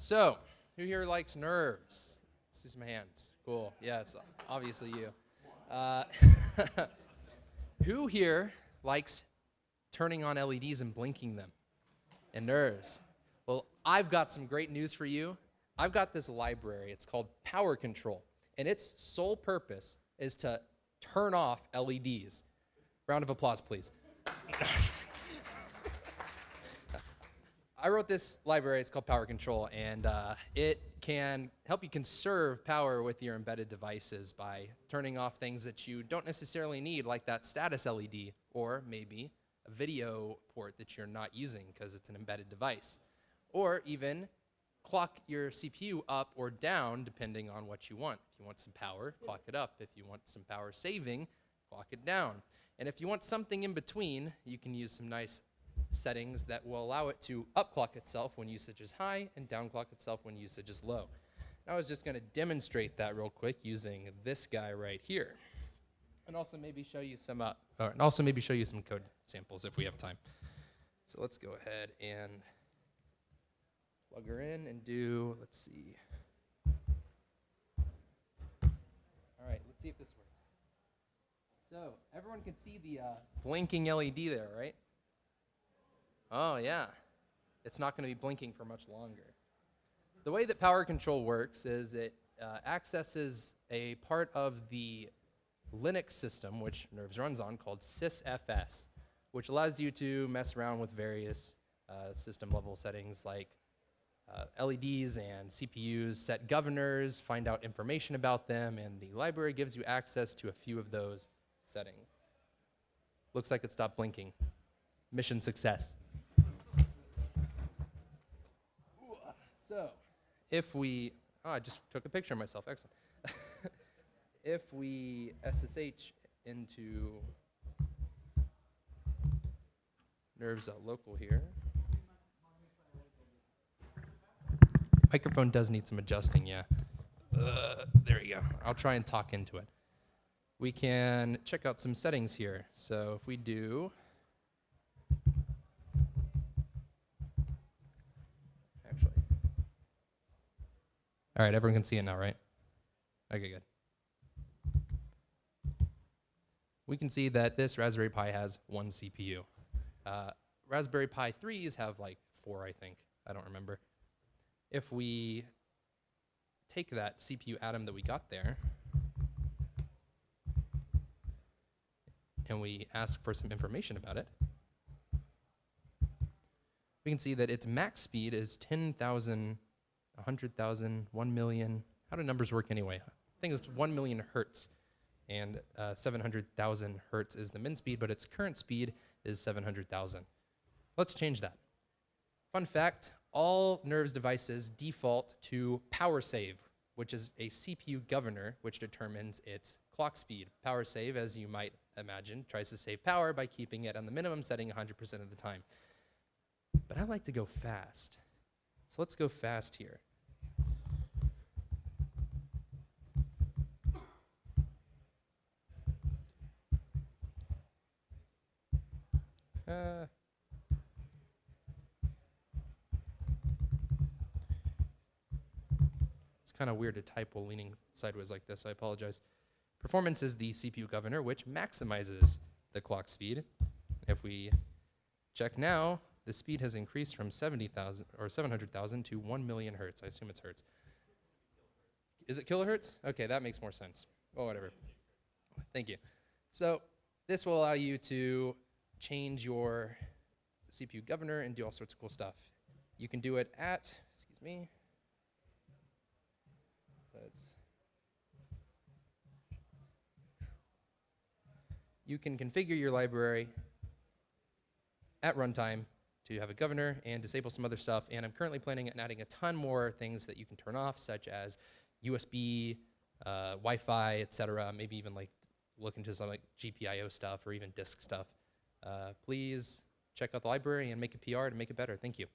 So, who here likes nerves? See some hands. Cool. Yes, obviously you. Who here likes turning on LEDs and blinking them? And nerves. Well, I've got some great news for you. I've got this library. It's called Power Control, and its sole purpose is to turn off LEDs. Round of applause, please. I wrote this library. It's called Power Control, and it can help you conserve power with your embedded devices by turning off things that you don't necessarily need, like that status LED, or maybe a video port that you're not using because it's an embedded device. Or even clock your CPU up or down depending on what you want. If you want some power, clock it up. If you want some power saving, clock it down. And if you want something in between, you can use some nice settings that will allow it to upclock itself when usage is high and downclock itself when usage is low. I was just going to demonstrate that real quick using this guy right here, and also maybe show you some code samples if we have time. So let's go ahead and plug her in and do. Let's see. All right, let's see if this works. So everyone can see the blinking LED there, right? Oh, yeah. It's not going to be blinking for much longer. The way that Power Control works is it accesses a part of the Linux system, which Nerves runs on, called sysfs, which allows you to mess around with various system-level settings like LEDs and CPUs, set governors, find out information about them, and the library gives you access to a few of those settings. Looks like it stopped blinking. Mission success. So, if we, I just took a picture of myself, excellent. If we SSH into nerves.local here, microphone does need some adjusting, yeah. There you go. I'll try and talk into it. We can check out some settings here. So if we do, all right, everyone can see it now, right? Okay, good. We can see that this Raspberry Pi has one CPU. Raspberry Pi 3s have like 4, I think. I don't remember. If we take that CPU atom that we got there and we ask for some information about it, we can see that its max speed is 10,000, 100,000, 1 million. How do numbers work anyway? I think it's 1 million hertz, and 700,000 hertz is the min speed, but its current speed is 700,000. Let's change that. Fun fact, all Nerves devices default to power save, which is a CPU governor which determines its clock speed. Power save, as you might imagine, tries to save power by keeping it on the minimum setting 100% of the time. But I like to go fast. So let's go fast here. It's kind of weird to type while leaning sideways like this. I apologize. Performance is the CPU governor, which maximizes the clock speed. If we check now, the speed has increased from 70,000 or 700,000 to 1 million hertz. I assume it's hertz. Is it kilohertz? Okay, that makes more sense. Oh, whatever. Thank you. So this will allow you to change your CPU governor and do all sorts of cool stuff. You can do it at, excuse me, you can configure your library at runtime to have a governor and disable some other stuff, and I'm currently planning on adding a ton more things that you can turn off, such as USB, Wi-Fi, etc. Maybe even like look into some like GPIO stuff or even disk stuff. Please check out the library and make a PR to make it better. Thank you.